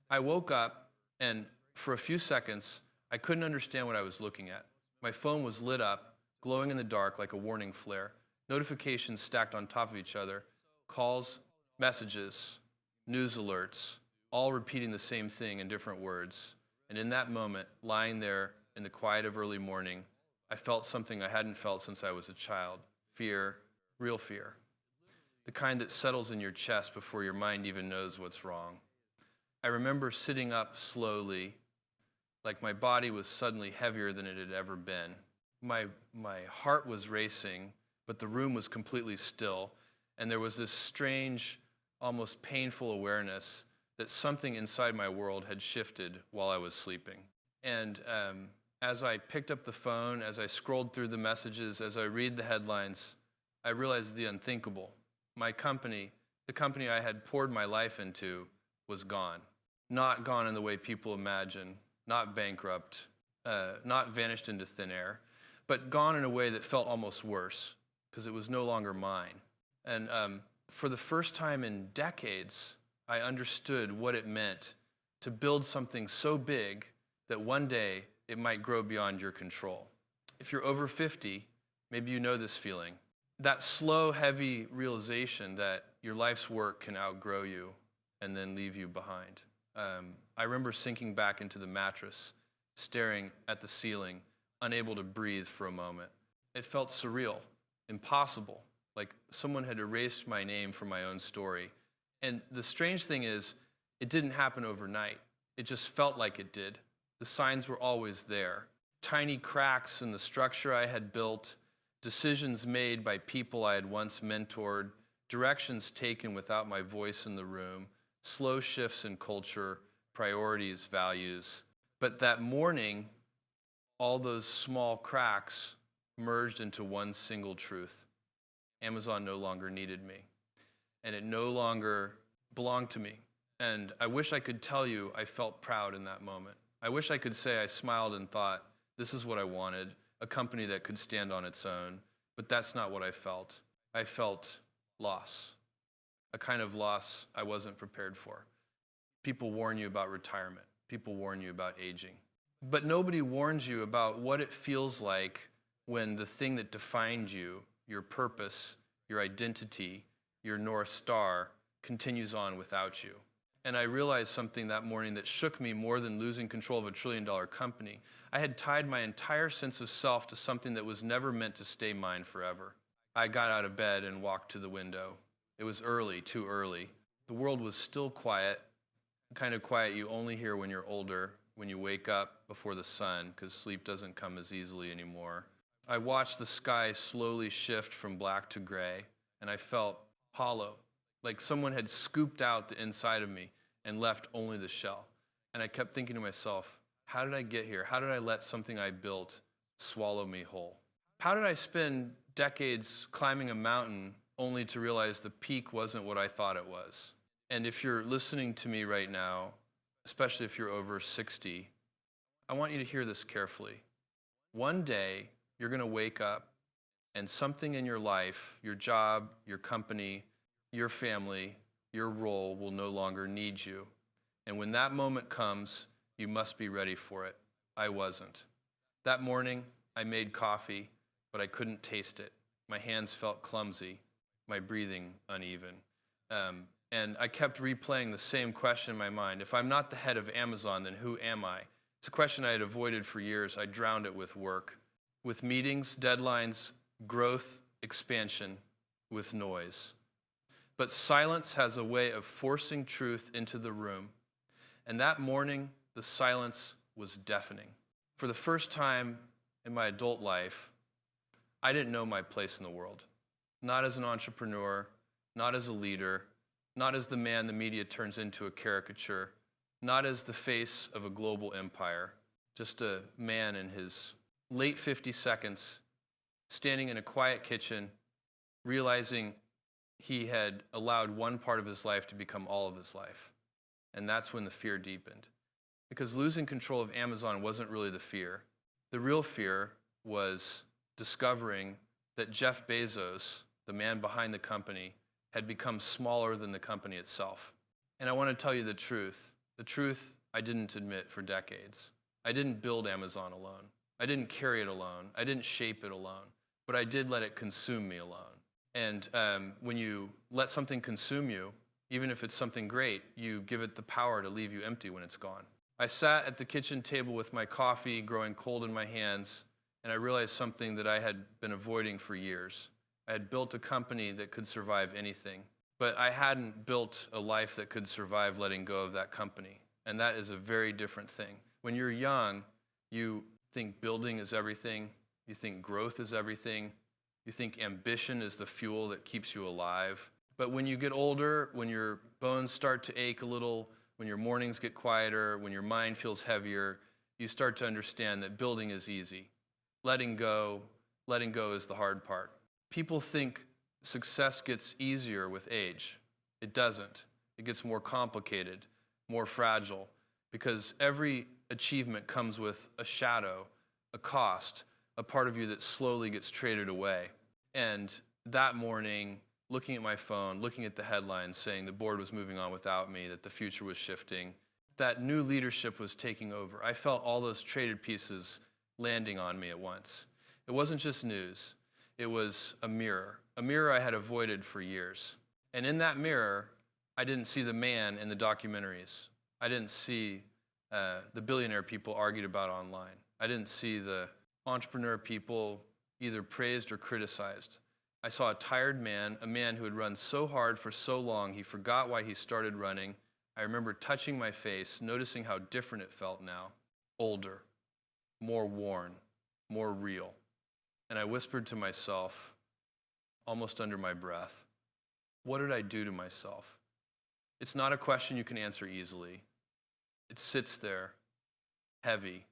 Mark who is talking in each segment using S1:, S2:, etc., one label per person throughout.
S1: I woke up, and for a few seconds, I couldn't understand what I was looking at. My phone was lit up, glowing in the dark like a warning flare. Notifications stacked on top of each other, calls, messages, news alerts, all repeating the same thing in different words. And in that moment, lying there in the quiet of early morning, I felt something I hadn't felt since I was a child. Fear, real fear. The kind that settles in your chest before your mind even knows what's wrong. I remember sitting up slowly, like my body was suddenly heavier than it had ever been. My heart was racing, but the room was completely still, and there was this strange, almost painful awareness that something inside my world had shifted while I was sleeping. And as I picked up the phone, as I scrolled through the messages, as I read the headlines, I realized the unthinkable. My company, the company I had poured my life into, was gone. Not gone in the way people imagine, not bankrupt, not vanished into thin air, but gone in a way that felt almost worse, because it was no longer mine. And for the first time in decades, I understood what it meant to build something so big that one day it might grow beyond your control. If you're over 50, maybe you know this feeling. That slow, heavy realization that your life's work can outgrow you and then leave you behind. I remember sinking back into the mattress, staring at the ceiling, unable to breathe for a moment. It felt surreal, impossible, like someone had erased my name from my own story. And the strange thing is, it didn't happen overnight. It just felt like it did. The signs were always there. Tiny cracks in the structure I had built, decisions made by people I had once mentored, directions taken without my voice in the room, slow shifts in culture, priorities, values. But that morning, all those small cracks merged into one single truth. Amazon no longer needed me, and it no longer belonged to me. And I wish I could tell you I felt proud in that moment. I wish I could say I smiled and thought, this is what I wanted, a company that could stand on its own. But that's not what I felt. I felt loss, a kind of loss I wasn't prepared for. People warn you about retirement. People warn you about aging. But nobody warns you about what it feels like when the thing that defined you, your purpose, your identity, your North Star, continues on without you. And I realized something that morning that shook me more than losing control of a trillion-dollar company. I had tied my entire sense of self to something that was never meant to stay mine forever. I got out of bed and walked to the window. It was early, too early. The world was still quiet, the kind of quiet you only hear when you're older, when you wake up before the sun, because sleep doesn't come as easily anymore. I watched the sky slowly shift from black to gray, and I felt hollow, like someone had scooped out the inside of me and left only the shell. And I kept thinking to myself, how did I get here? How did I let something I built swallow me whole? How did I spend decades climbing a mountain only to realize the peak wasn't what I thought it was? And if you're listening to me right now, especially if you're over 60, I want you to hear this carefully. One day, you're going to wake up and something in your life, your job, your company, your family, your role will no longer need you. And when that moment comes, you must be ready for it. I wasn't. That morning, I made coffee, but I couldn't taste it. My hands felt clumsy, my breathing uneven. And I kept replaying the same question in my mind. If I'm not the head of Amazon, then who am I? It's a question I had avoided for years. I drowned it with work, with meetings, deadlines, growth, expansion, with noise. But silence has a way of forcing truth into the room. And that morning, the silence was deafening. For the first time in my adult life, I didn't know my place in the world. Not as an entrepreneur, not as a leader, not as the man the media turns into a caricature, not as the face of a global empire, just a man in his late 50 seconds, standing in a quiet kitchen, realizing he had allowed one part of his life to become all of his life. And that's when the fear deepened. Because losing control of Amazon wasn't really the fear. The real fear was discovering that Jeff Bezos, the man behind the company, had become smaller than the company itself. And I want to tell you the truth. The truth I didn't admit for decades. I didn't build Amazon alone. I didn't carry it alone. I didn't shape it alone. But I did let it consume me alone. And when you let something consume you, even if it's something great, you give it the power to leave you empty when it's gone. I sat at the kitchen table with my coffee growing cold in my hands, and I realized something that I had been avoiding for years. I had built a company that could survive anything, but I hadn't built a life that could survive letting go of that company. And that is a very different thing. When you're young, you think building is everything. You think growth is everything. You think ambition is the fuel that keeps you alive. But when you get older, when your bones start to ache a little, when your mornings get quieter, when your mind feels heavier, you start to understand that building is easy. Letting go is the hard part. People think success gets easier with age. It doesn't. It gets more complicated, more fragile, because every achievement comes with a shadow, a cost, a part of you that slowly gets traded away. And that morning, looking at my phone, looking at the headlines saying the board was moving on without me, that the future was shifting, that new leadership was taking over. I felt all those traded pieces landing on me at once. It wasn't just news. It was a mirror I had avoided for years. And in that mirror, I didn't see the man in the documentaries. I didn't see the billionaire people argued about online. I didn't see the entrepreneur people either praised or criticized. I saw a tired man, a man who had run so hard for so long he forgot why he started running. I remember touching my face, noticing how different it felt now. Older, more worn, more real. And I whispered to myself, almost under my breath, what did I do to myself? It's not a question you can answer easily. It sits there, heavy,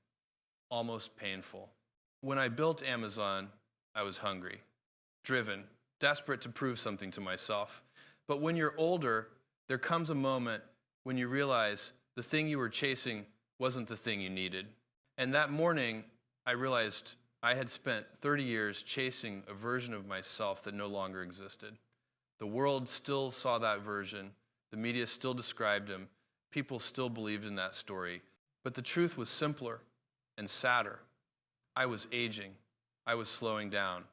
S1: almost painful. When I built Amazon, I was hungry, driven, desperate to prove something to myself. But when you're older, there comes a moment when you realize the thing you were chasing wasn't the thing you needed. And that morning, I realized I had spent 30 years chasing a version of myself that no longer existed. The world still saw that version. The media still described him. People still believed in that story. But the truth was simpler and sadder. I was aging. I was slowing down.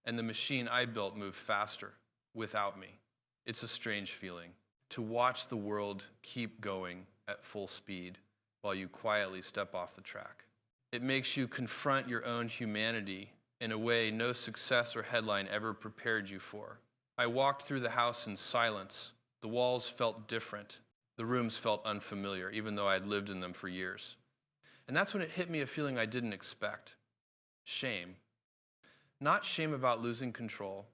S1: And the machine I built moved faster without me. It's a strange feeling to watch the world keep going at full speed while you quietly step off the track. It makes you confront your own humanity in a way no success or headline ever prepared you for. I walked through the house in silence. The walls felt different. The rooms felt unfamiliar, even though I had lived in them for years. And that's when it hit me a feeling I didn't expect. Shame. Not shame about losing control,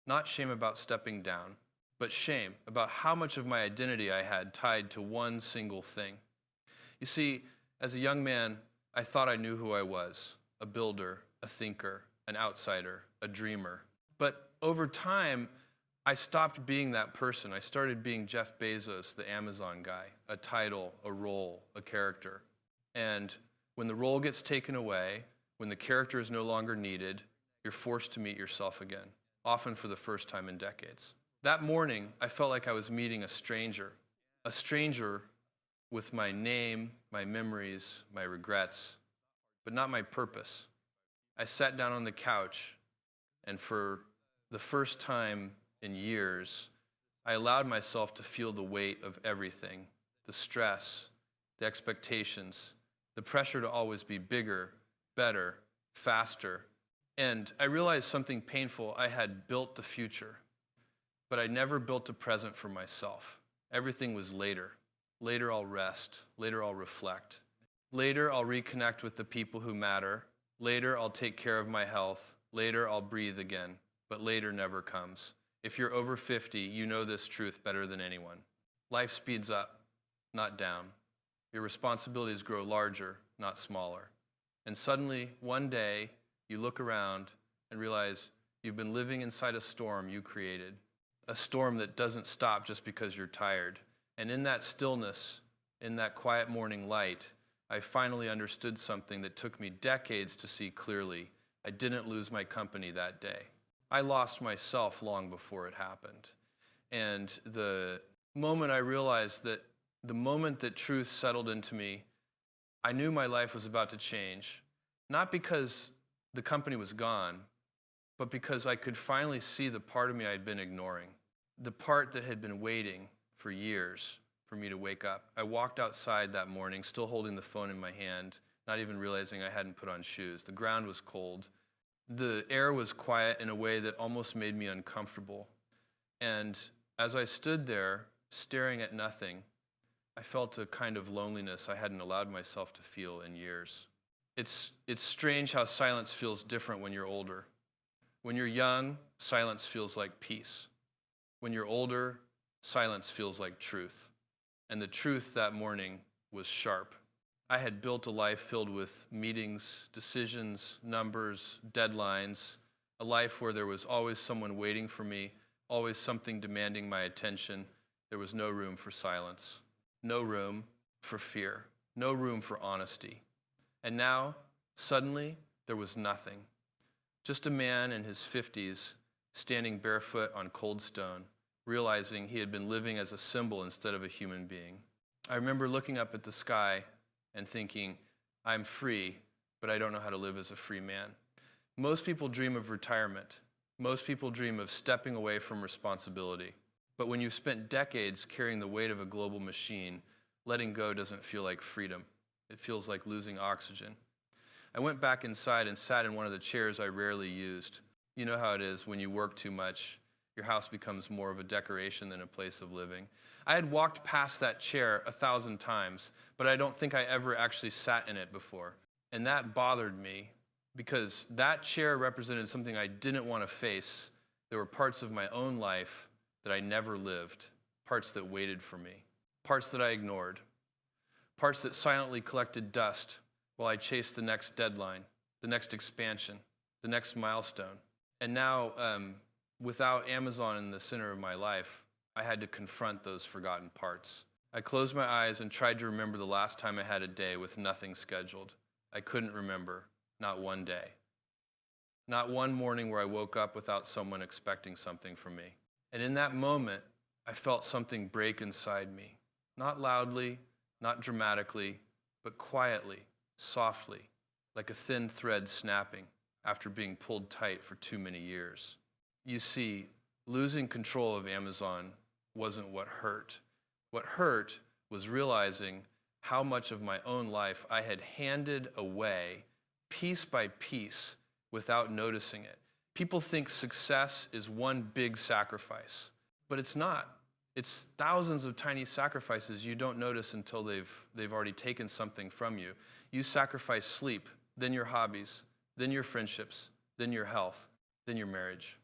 S1: not shame about stepping down, but shame about how much of my identity I had tied to one single thing. You see, as a young man, I thought I knew who I was, a builder, a thinker, an outsider, a dreamer. But over time, I stopped being that person. I started being Jeff Bezos, the Amazon guy, a title, a role, a character. And when the role gets taken away, when the character is no longer needed, you're forced to meet yourself again, often for the first time in decades. That morning, I felt like I was meeting a stranger with my name, my memories, my regrets, but not my purpose. I sat down on the couch, and for the first time in years, I allowed myself to feel the weight of everything, the stress, the expectations, the pressure to always be bigger, better, faster. And I realized something painful. I had built the future, but I never built a present for myself. Everything was later. Later I'll rest. Later I'll reflect. Later I'll reconnect with the people who matter. Later I'll take care of my health. Later I'll breathe again. But later never comes. If you're over 50, you know this truth better than anyone. Life speeds up, not down. Your responsibilities grow larger, not smaller. And suddenly, one day, you look around and realize you've been living inside a storm you created, a storm that doesn't stop just because you're tired. And in that stillness, in that quiet morning light, I finally understood something that took me decades to see clearly. I didn't lose my company that day. I lost myself long before it happened. And the moment I realized that The moment that truth settled into me, I knew my life was about to change, not because the company was gone, but because I could finally see the part of me I had been ignoring, the part that had been waiting for years for me to wake up. I walked outside that morning, still holding the phone in my hand, not even realizing I hadn't put on shoes. The ground was cold. The air was quiet in a way that almost made me uncomfortable. And as I stood there, staring at nothing, I felt a kind of loneliness I hadn't allowed myself to feel in years. It's strange how silence feels different when you're older. When you're young, silence feels like peace. When you're older, silence feels like truth. And the truth that morning was sharp. I had built a life filled with meetings, decisions, numbers, deadlines, a life where there was always someone waiting for me, always something demanding my attention. There was no room for silence, no room for fear, no room for honesty. And now, suddenly, there was nothing. Just a man in his 50s standing barefoot on cold stone, realizing he had been living as a symbol instead of a human being. I remember looking up at the sky and thinking, I'm free, but I don't know how to live as a free man. Most people dream of retirement. Most people dream of stepping away from responsibility. But when you've spent decades carrying the weight of a global machine, letting go doesn't feel like freedom. It feels like losing oxygen. I went back inside and sat in one of the chairs I rarely used. You know how it is when you work too much. Your house becomes more of a decoration than a place of living. I had walked past that chair 1,000 times, but I don't think I ever actually sat in it before. And that bothered me because that chair represented something I didn't want to face. There were parts of my own life that I never lived, parts that waited for me, parts that I ignored, parts that silently collected dust while I chased the next deadline, the next expansion, the next milestone. And now, without Amazon in the center of my life, I had to confront those forgotten parts. I closed my eyes and tried to remember the last time I had a day with nothing scheduled. I couldn't remember, not one day. Not one morning where I woke up without someone expecting something from me. And in that moment, I felt something break inside me. Not loudly, not dramatically, but quietly, softly, like a thin thread snapping after being pulled tight for too many years. You see, losing control of Amazon wasn't what hurt. What hurt was realizing how much of my own life I had handed away piece by piece without noticing it. People think success is one big sacrifice, but it's not. It's thousands of tiny sacrifices you don't notice until they've already taken something from you. You sacrifice sleep, then your hobbies, then your friendships, then your health, then your marriage,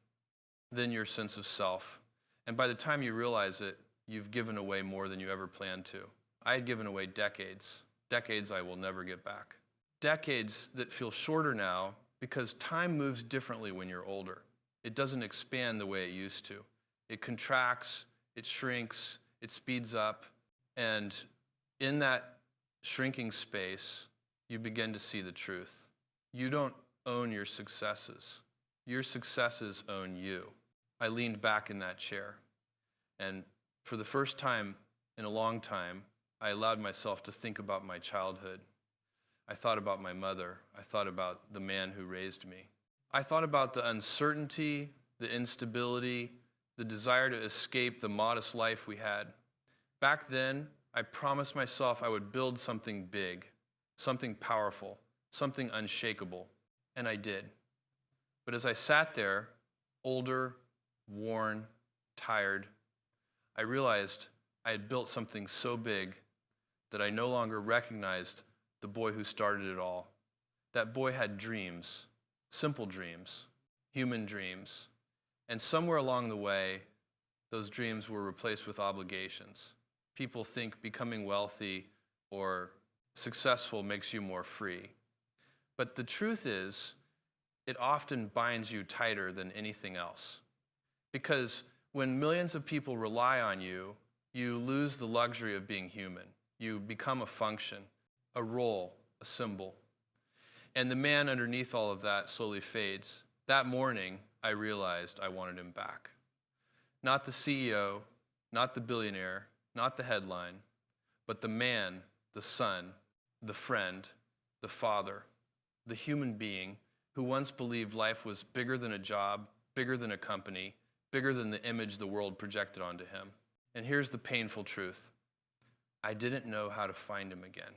S1: then your sense of self. And by the time you realize it, you've given away more than you ever planned to. I had given away decades I will never get back. Decades that feel shorter now because time moves differently when you're older. It doesn't expand the way it used to. It contracts, it shrinks, it speeds up, and in that shrinking space, you begin to see the truth. You don't own your successes. Your successes own you. I leaned back in that chair, and for the first time in a long time, I allowed myself to think about my childhood. I thought about my mother. I thought about the man who raised me. I thought about the uncertainty, the instability, the desire to escape the modest life we had. Back then, I promised myself I would build something big, something powerful, something unshakable, and I did. But as I sat there, older, worn, tired, I realized I had built something so big that I no longer recognized the boy who started it all. That boy had dreams, simple dreams, human dreams. And somewhere along the way, those dreams were replaced with obligations. People think becoming wealthy or successful makes you more free. But the truth is, it often binds you tighter than anything else. Because when millions of people rely on you, you lose the luxury of being human. You become a function, a role, a symbol. And the man underneath all of that slowly fades. That morning, I realized I wanted him back. Not the CEO, not the billionaire, not the headline, but the man, the son, the friend, the father, the human being who once believed life was bigger than a job, bigger than a company, bigger than the image the world projected onto him. And here's the painful truth. I didn't know how to find him again.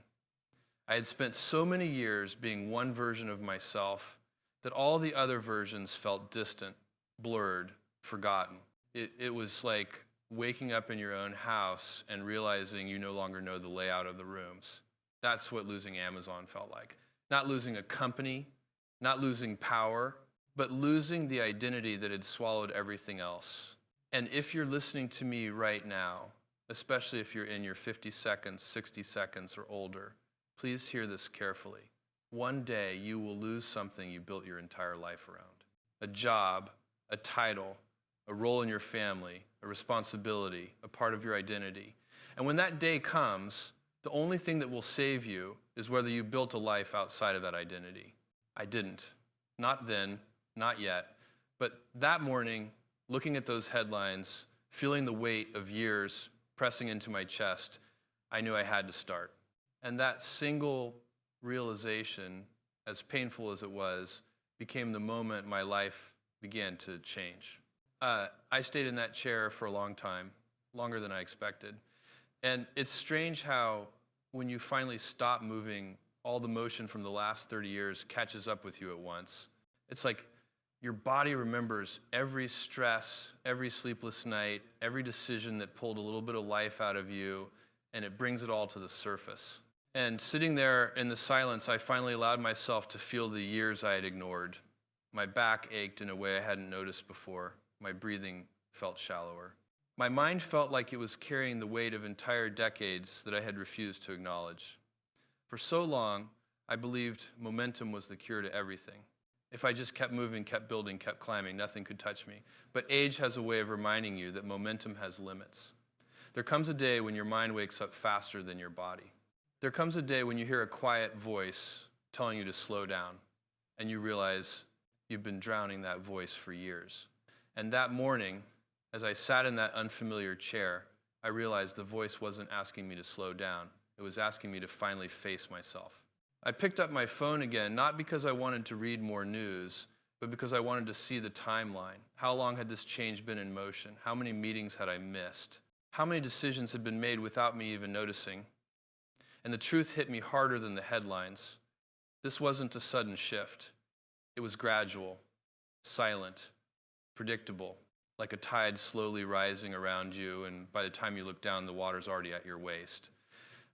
S1: I had spent so many years being one version of myself that all the other versions felt distant, blurred, forgotten. It was like waking up in your own house and realizing you no longer know the layout of the rooms. That's what losing Amazon felt like. Not losing a company, not losing power, but losing the identity that had swallowed everything else. And if you're listening to me right now, especially if you're in your 50 seconds, 60 seconds, or older, please hear this carefully. One day you will lose something you built your entire life around. A job, a title, a role in your family, a responsibility, a part of your identity. And when that day comes, the only thing that will save you is whether you built a life outside of that identity. I didn't. Not then, not yet. But that morning, looking at those headlines, feeling the weight of years pressing into my chest, I knew I had to start. And that single realization, as painful as it was, became the moment my life began to change. I stayed in that chair for a long time, longer than I expected. And it's strange how when you finally stop moving, all the motion from the last 30 years catches up with you at once. It's like your body remembers every stress, every sleepless night, every decision that pulled a little bit of life out of you, and it brings it all to the surface. And sitting there in the silence, I finally allowed myself to feel the years I had ignored. My back ached in a way I hadn't noticed before. My breathing felt shallower. My mind felt like it was carrying the weight of entire decades that I had refused to acknowledge. For so long, I believed momentum was the cure to everything. If I just kept moving, kept building, kept climbing, nothing could touch me. But age has a way of reminding you that momentum has limits. There comes a day when your mind wakes up faster than your body. There comes a day when you hear a quiet voice telling you to slow down, and you realize you've been drowning that voice for years. And that morning, as I sat in that unfamiliar chair, I realized the voice wasn't asking me to slow down. It was asking me to finally face myself. I picked up my phone again, not because I wanted to read more news, but because I wanted to see the timeline. How long had this change been in motion? How many meetings had I missed? How many decisions had been made without me even noticing? And the truth hit me harder than the headlines. This wasn't a sudden shift. It was gradual, silent, predictable, like a tide slowly rising around you, and by the time you look down, the water's already at your waist.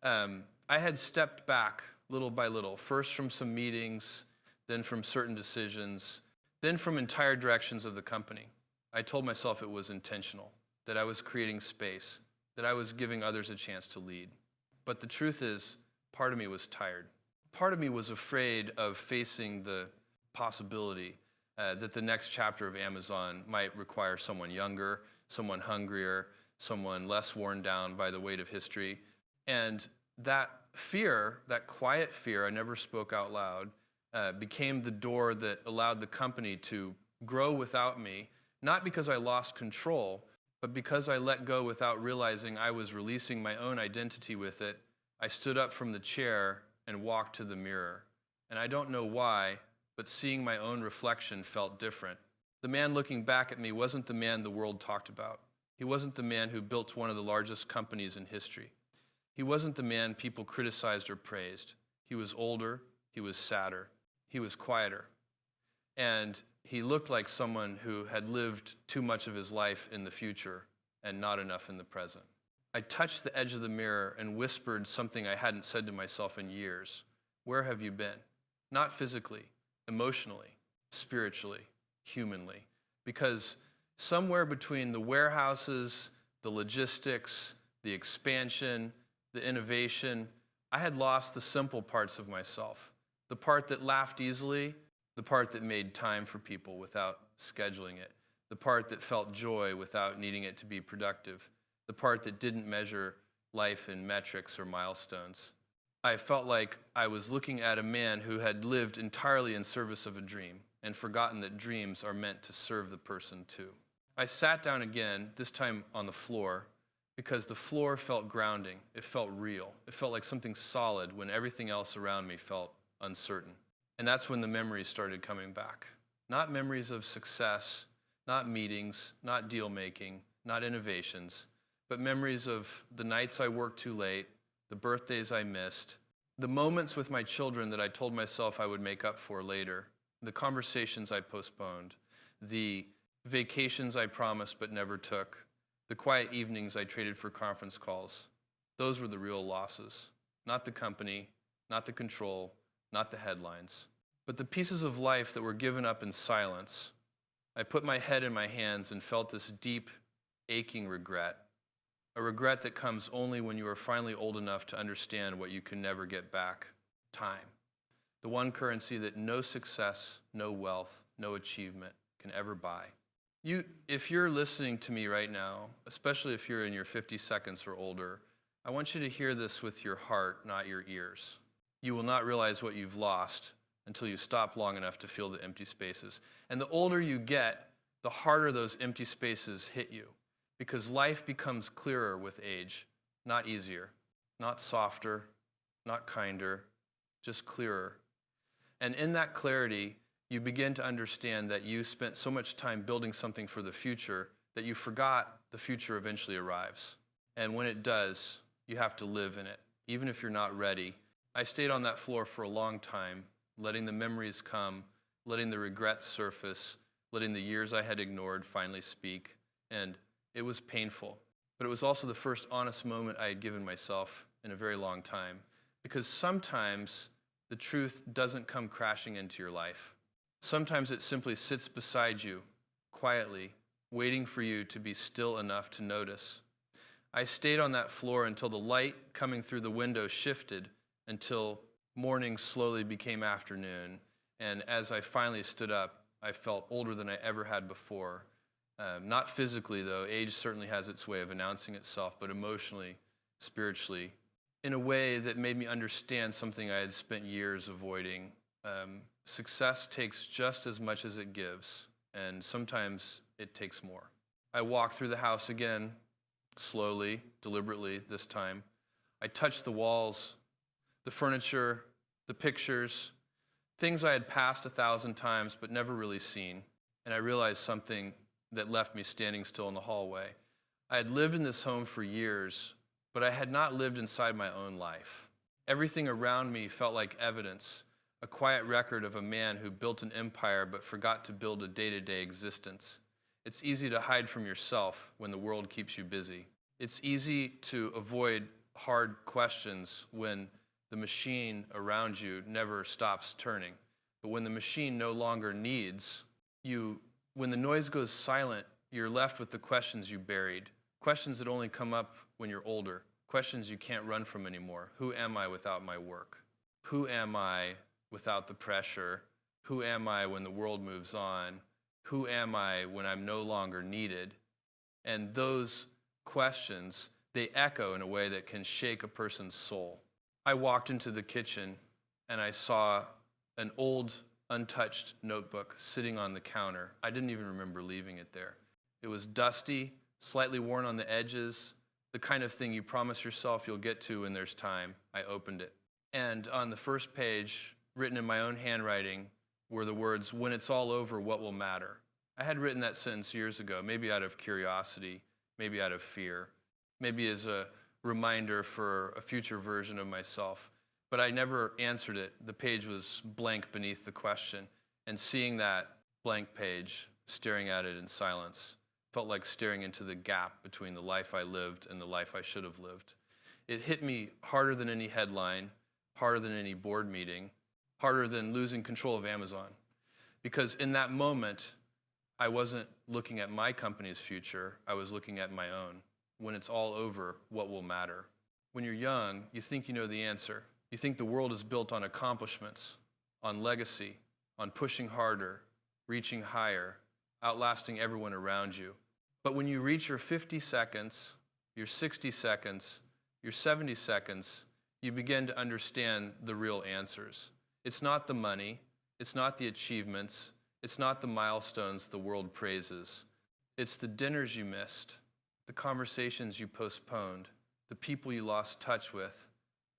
S1: I had stepped back little by little, first from some meetings, then from certain decisions, then from entire directions of the company. I told myself it was intentional, that I was creating space, that I was giving others a chance to lead. But the truth is, part of me was tired. Part of me was afraid of facing the possibility that the next chapter of Amazon might require someone younger, someone hungrier, someone less worn down by the weight of history. And that fear, that quiet fear I never spoke out loud, became the door that allowed the company to grow without me, not because I lost control, but because I let go without realizing I was releasing my own identity with it. I stood up from the chair and walked to the mirror. And I don't know why, but seeing my own reflection felt different. The man looking back at me wasn't the man the world talked about. He wasn't the man who built one of the largest companies in history. He wasn't the man people criticized or praised. He was older, he was sadder, he was quieter. And he looked like someone who had lived too much of his life in the future and not enough in the present. I touched the edge of the mirror and whispered something I hadn't said to myself in years. Where have you been? Not physically, emotionally, spiritually, humanly. Because somewhere between the warehouses, the logistics, the expansion, the innovation, I had lost the simple parts of myself. The part that laughed easily, the part that made time for people without scheduling it, the part that felt joy without needing it to be productive, the part that didn't measure life in metrics or milestones. I felt like I was looking at a man who had lived entirely in service of a dream and forgotten that dreams are meant to serve the person too. I sat down again, this time on the floor, because the floor felt grounding. It felt real. It felt like something solid when everything else around me felt uncertain. And that's when the memories started coming back. Not memories of success, not meetings, not deal making, not innovations, but memories of the nights I worked too late, the birthdays I missed, the moments with my children that I told myself I would make up for later, the conversations I postponed, the vacations I promised but never took, the quiet evenings I traded for conference calls. Those were the real losses. Not the company, not the control, not the headlines, but the pieces of life that were given up in silence. I put my head in my hands and felt this deep, aching regret, a regret that comes only when you are finally old enough to understand what you can never get back: time. The one currency that no success, no wealth, no achievement can ever buy. If you're listening to me right now, especially if you're in your 50 seconds or older, I want you to hear this with your heart, not your ears. You will not realize what you've lost until you stop long enough to feel the empty spaces. And the older you get, the harder those empty spaces hit you, because life becomes clearer with age, not easier, not softer, not kinder, just clearer. And in that clarity, you begin to understand that you spent so much time building something for the future that you forgot the future eventually arrives. And when it does, you have to live in it, even if you're not ready. I stayed on that floor for a long time, letting the memories come, letting the regrets surface, letting the years I had ignored finally speak. And it was painful, but it was also the first honest moment I had given myself in a very long time. Because sometimes the truth doesn't come crashing into your life. Sometimes it simply sits beside you, quietly, waiting for you to be still enough to notice. I stayed on that floor until the light coming through the window shifted, until morning slowly became afternoon. And as I finally stood up, I felt older than I ever had before. Not physically, though. Age certainly has its way of announcing itself, but emotionally, spiritually, in a way that made me understand something I had spent years avoiding. Success takes just as much as it gives, and sometimes it takes more. I walked through the house again, slowly, deliberately this time. I touched the walls, the furniture, the pictures, things I had passed 1,000 times but never really seen. And I realized something that left me standing still in the hallway. I had lived in this home for years, but I had not lived inside my own life. Everything around me felt like evidence, a quiet record of a man who built an empire but forgot to build a day-to-day existence. It's easy to hide from yourself when the world keeps you busy. It's easy to avoid hard questions when the machine around you never stops turning. But when the machine no longer needs you, when the noise goes silent, you're left with the questions you buried, questions that only come up when you're older, questions you can't run from anymore. Who am I without my work? Who am I without the pressure? Who am I when the world moves on? Who am I when I'm no longer needed? And those questions, they echo in a way that can shake a person's soul. I walked into the kitchen and I saw an old, untouched notebook sitting on the counter. I didn't even remember leaving it there. It was dusty, slightly worn on the edges, the kind of thing you promise yourself you'll get to when there's time. I opened it. And on the first page, written in my own handwriting, were the words, "When it's all over, what will matter?" I had written that sentence years ago, maybe out of curiosity, maybe out of fear, maybe as a reminder for a future version of myself. But I never answered it. The page was blank beneath the question. And seeing that blank page, staring at it in silence, felt like staring into the gap between the life I lived and the life I should have lived. It hit me harder than any headline, harder than any board meeting, harder than losing control of Amazon. Because in that moment, I wasn't looking at my company's future, I was looking at my own. When it's all over, what will matter? When you're young, you think you know the answer. You think the world is built on accomplishments, on legacy, on pushing harder, reaching higher, outlasting everyone around you. But when you reach your 50 seconds, your 60 seconds, your 70 seconds, you begin to understand the real answers. It's not the money, it's not the achievements, it's not the milestones the world praises. It's the dinners you missed, the conversations you postponed, the people you lost touch with,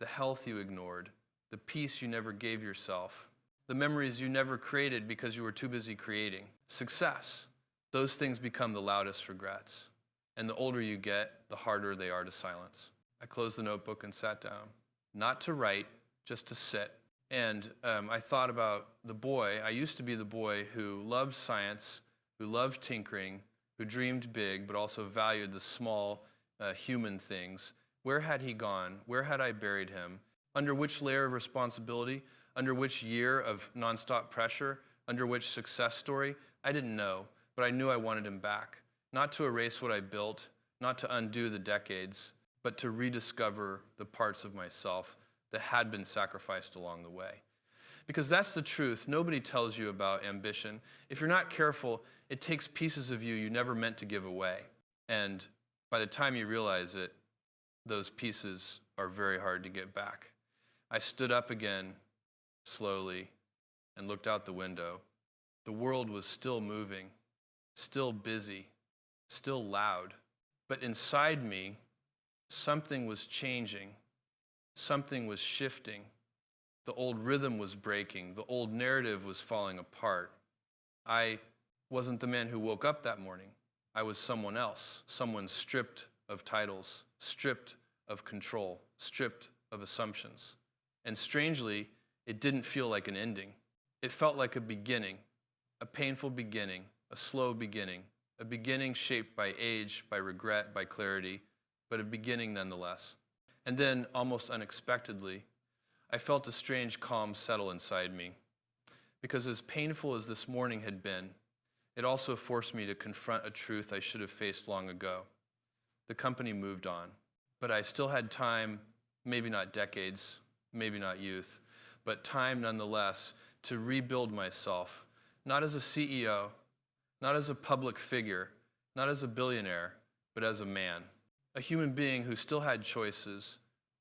S1: the health you ignored, the peace you never gave yourself, the memories you never created because you were too busy creating. Success, those things become the loudest regrets. And the older you get, the harder they are to silence. I closed the notebook and sat down, not to write, just to sit. And I thought about the boy. I used to be the boy who loved science, who loved tinkering, who dreamed big, but also valued the small human things. Where had he gone? Where had I buried him? Under which layer of responsibility? Under which year of nonstop pressure? Under which success story? I didn't know, but I knew I wanted him back. Not to erase what I built, not to undo the decades, but to rediscover the parts of myself that had been sacrificed along the way. Because that's the truth. Nobody tells you about ambition. If you're not careful, it takes pieces of you never meant to give away. And by the time you realize it, those pieces are very hard to get back. I stood up again, slowly, and looked out the window. The world was still moving, still busy, still loud. But inside me, something was changing. Something was shifting. The old rhythm was breaking. The old narrative was falling apart. I wasn't the man who woke up that morning. I was someone else, someone stripped of titles, stripped of control, stripped of assumptions. And strangely, it didn't feel like an ending. It felt like a beginning, a painful beginning, a slow beginning, a beginning shaped by age, by regret, by clarity, but a beginning nonetheless. And then, almost unexpectedly, I felt a strange calm settle inside me. Because as painful as this morning had been, it also forced me to confront a truth I should have faced long ago. The company moved on, but I still had time, maybe not decades, maybe not youth, but time nonetheless to rebuild myself, not as a CEO, not as a public figure, not as a billionaire, but as a man. A human being who still had choices,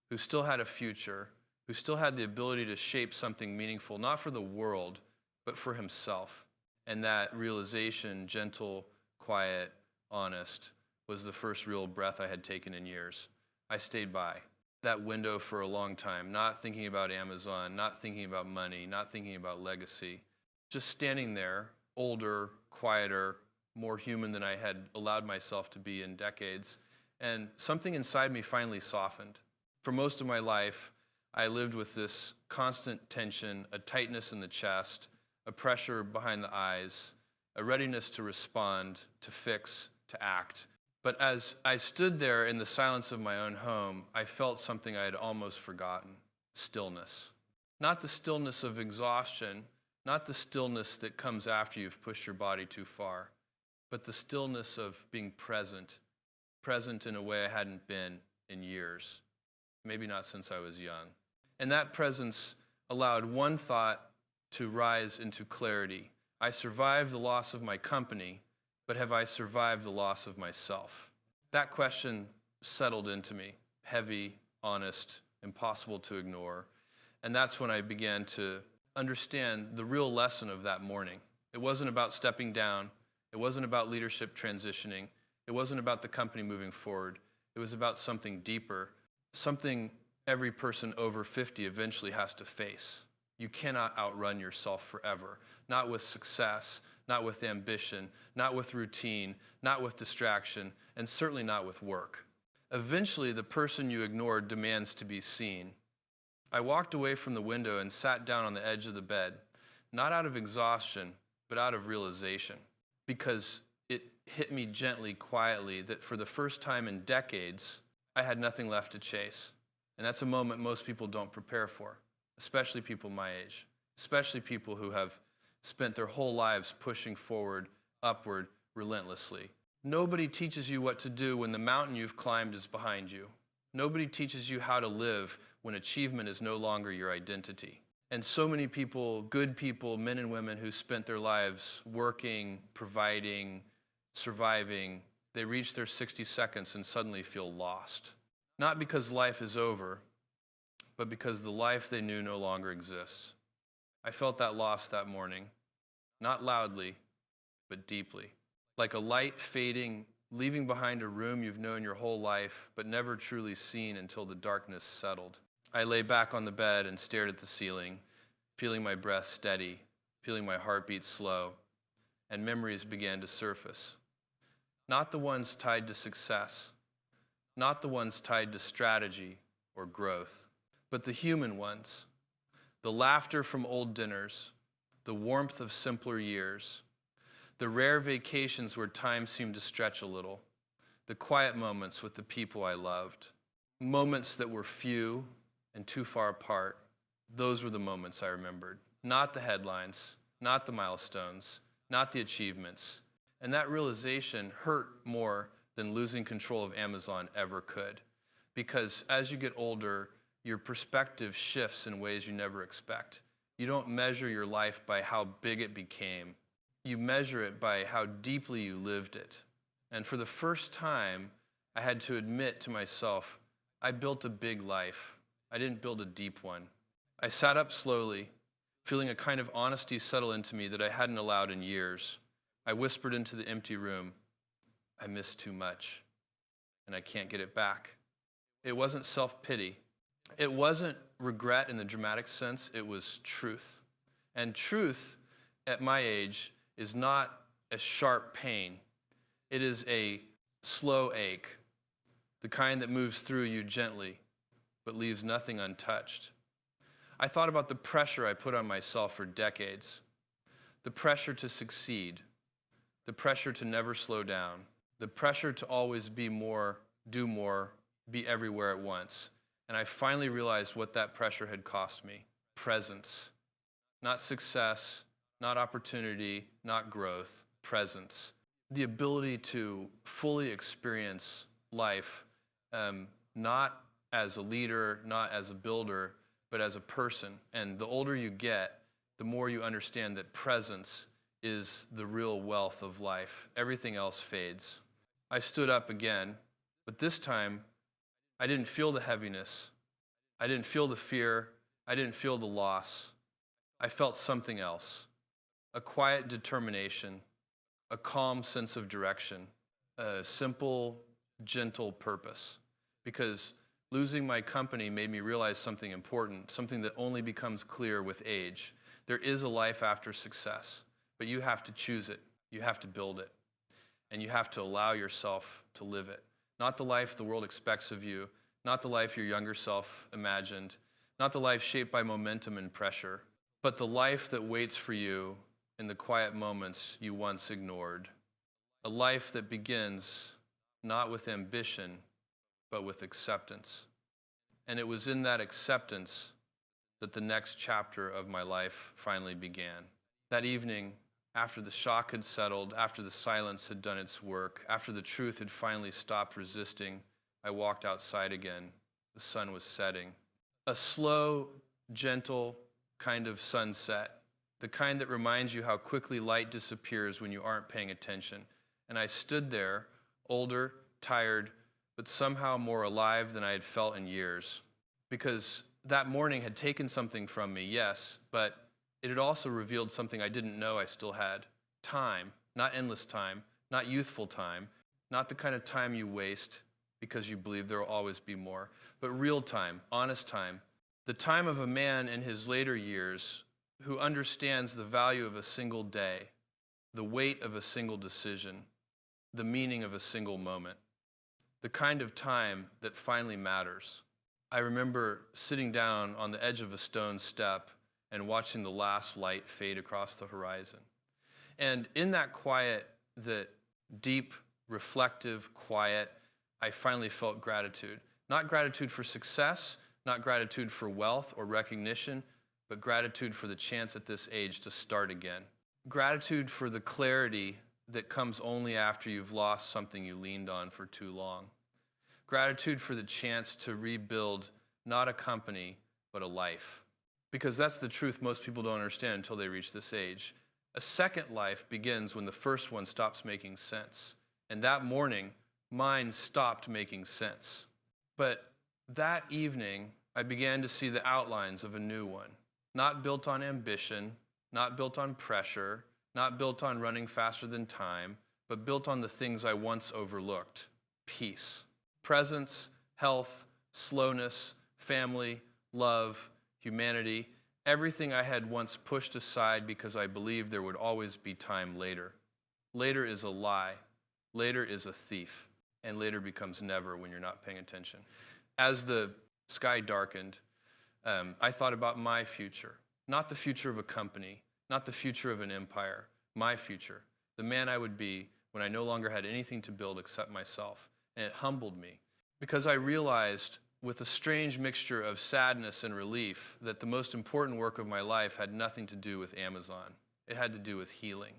S1: who still had a future, who still had the ability to shape something meaningful, not for the world, but for himself. And that realization, gentle, quiet, honest, was the first real breath I had taken in years. I stayed by that window for a long time, not thinking about Amazon, not thinking about money, not thinking about legacy, just standing there, older, quieter, more human than I had allowed myself to be in decades. And something inside me finally softened. For most of my life, I lived with this constant tension, a tightness in the chest, a pressure behind the eyes, a readiness to respond, to fix, to act. But as I stood there in the silence of my own home, I felt something I had almost forgotten: stillness. Not the stillness of exhaustion, not the stillness that comes after you've pushed your body too far, but the stillness of being present in a way I hadn't been in years, maybe not since I was young. And that presence allowed one thought to rise into clarity. I survived the loss of my company, but have I survived the loss of myself? That question settled into me, heavy, honest, impossible to ignore. And that's when I began to understand the real lesson of that morning. It wasn't about stepping down. It wasn't about leadership transitioning. It wasn't about the company moving forward. It was about something deeper, something every person over 50 eventually has to face. You cannot outrun yourself forever, not with success, not with ambition, not with routine, not with distraction, and certainly not with work. Eventually, the person you ignored demands to be seen. I walked away from the window and sat down on the edge of the bed, not out of exhaustion, but out of realization, because it hit me gently, quietly, that for the first time in decades, I had nothing left to chase. And that's a moment most people don't prepare for, especially people my age, especially people who have spent their whole lives pushing forward, upward, relentlessly. Nobody teaches you what to do when the mountain you've climbed is behind you. Nobody teaches you how to live when achievement is no longer your identity. And so many people, good people, men and women who spent their lives working, providing, surviving, they reach their 60 seconds and suddenly feel lost. Not because life is over, but because the life they knew no longer exists. I felt that loss that morning, not loudly, but deeply. Like a light fading leaving behind a room you've known your whole life, but never truly seen until the darkness settled. I lay back on the bed and stared at the ceiling, feeling my breath steady, feeling my heartbeat slow, and memories began to surface. Not the ones tied to success, not the ones tied to strategy or growth, but the human ones. The laughter from old dinners, the warmth of simpler years, the rare vacations where time seemed to stretch a little, the quiet moments with the people I loved, moments that were few and too far apart. Those were the moments I remembered. Not the headlines, not the milestones, not the achievements. And that realization hurt more than losing control of Amazon ever could. Because as you get older, your perspective shifts in ways you never expect. You don't measure your life by how big it became. You measure it by how deeply you lived it. And for the first time, I had to admit to myself, I built a big life. I didn't build a deep one. I sat up slowly, feeling a kind of honesty settle into me that I hadn't allowed in years. I whispered into the empty room, I miss too much, and I can't get it back. It wasn't self-pity. It wasn't regret in the dramatic sense. It was truth. And truth, at my age, is not a sharp pain. It is a slow ache, the kind that moves through you gently, but leaves nothing untouched. I thought about the pressure I put on myself for decades, the pressure to succeed, the pressure to never slow down, the pressure to always be more, do more, be everywhere at once. And I finally realized what that pressure had cost me. Presence. Not success, not opportunity, not growth. Presence. The ability to fully experience life, not as a leader, not as a builder, but as a person. And the older you get, the more you understand that presence is the real wealth of life. Everything else fades. I stood up again, but this time, I didn't feel the heaviness. I didn't feel the fear. I didn't feel the loss. I felt something else. A quiet determination, a calm sense of direction, a simple, gentle purpose. Because losing my company made me realize something important, something that only becomes clear with age. There is a life after success, but you have to choose it. You have to build it. And you have to allow yourself to live it. Not the life the world expects of you, not the life your younger self imagined, not the life shaped by momentum and pressure, but the life that waits for you in the quiet moments you once ignored. A life that begins not with ambition, but with acceptance. And it was in that acceptance that the next chapter of my life finally began. That evening, after the shock had settled, after the silence had done its work, after the truth had finally stopped resisting, I walked outside again. The sun was setting. A slow, gentle kind of sunset, the kind that reminds you how quickly light disappears when you aren't paying attention. And I stood there, older, tired, but somehow more alive than I had felt in years. Because that morning had taken something from me, yes, but it had also revealed something I didn't know I still had. Time, not endless time, not youthful time, not the kind of time you waste because you believe there will always be more, but real time, honest time, the time of a man in his later years who understands the value of a single day, the weight of a single decision, the meaning of a single moment, the kind of time that finally matters. I remember sitting down on the edge of a stone step and watching the last light fade across the horizon. And in that quiet, that deep, reflective quiet, I finally felt gratitude. Not gratitude for success, not gratitude for wealth or recognition, but gratitude for the chance at this age to start again. Gratitude for the clarity that comes only after you've lost something you leaned on for too long. Gratitude for the chance to rebuild not a company, but a life. Because that's the truth most people don't understand until they reach this age. A second life begins when the first one stops making sense. And that morning, mine stopped making sense. But that evening, I began to see the outlines of a new one. Not built on ambition, not built on pressure, not built on running faster than time, but built on the things I once overlooked: peace, presence, health, slowness, family, love, humanity, everything I had once pushed aside because I believed there would always be time later. Later is a lie. Later is a thief. And later becomes never when you're not paying attention. As the sky darkened, I thought about my future. Not the future of a company, not the future of an empire, my future. The man I would be when I no longer had anything to build except myself. And it humbled me because I realized with a strange mixture of sadness and relief that the most important work of my life had nothing to do with Amazon. It had to do with healing.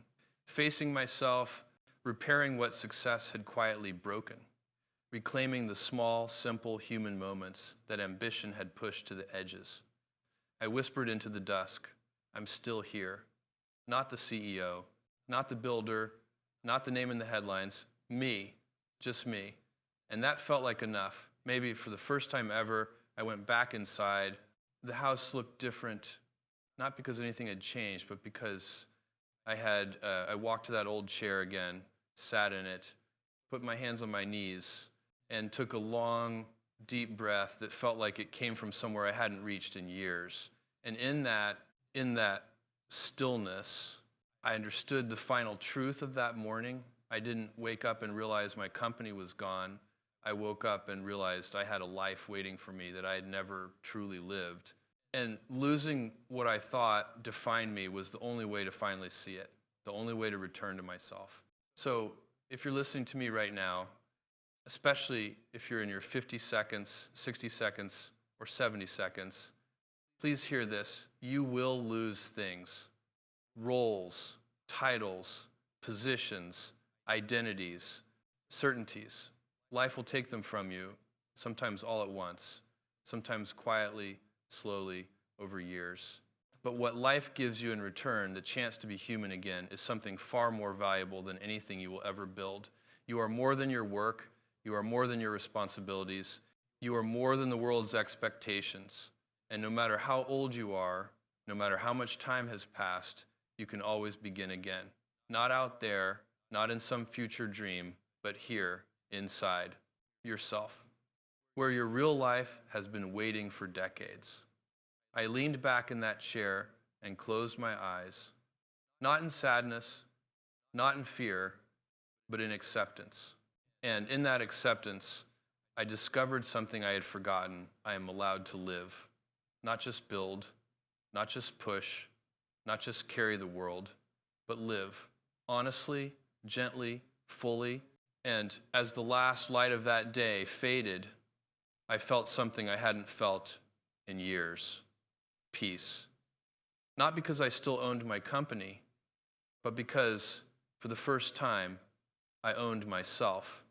S1: Facing myself, repairing what success had quietly broken, reclaiming the small, simple human moments that ambition had pushed to the edges. I whispered into the dusk, I'm still here. Not the CEO, not the builder, not the name in the headlines, me, just me. And that felt like enough. Maybe for the first time ever, I went back inside. The house looked different, not because anything had changed, but because I walked to that old chair again, sat in it, put my hands on my knees, and took a long, deep breath that felt like it came from somewhere I hadn't reached in years. And in that stillness, I understood the final truth of that morning. I didn't wake up and realize my company was gone. I woke up and realized I had a life waiting for me that I had never truly lived. And losing what I thought defined me was the only way to finally see it, the only way to return to myself. So if you're listening to me right now, especially if you're in your 50 seconds, 60 seconds, or 70 seconds, please hear this. You will lose things: roles, titles, positions, identities, certainties. Life will take them from you, sometimes all at once, sometimes quietly, slowly, over years. But what life gives you in return, the chance to be human again, is something far more valuable than anything you will ever build. You are more than your work. You are more than your responsibilities. You are more than the world's expectations. And no matter how old you are, no matter how much time has passed, you can always begin again. Not out there, not in some future dream, but here, inside yourself, where your real life has been waiting for decades. I leaned back in that chair and closed my eyes, not in sadness, not in fear, but in acceptance. And in that acceptance, I discovered something I had forgotten. I am allowed to live, not just build, not just push, not just carry the world, but live honestly, gently, fully. And as the last light of that day faded, I felt something I hadn't felt in years: peace. Not because I still owned my company, but because for the first time, I owned myself.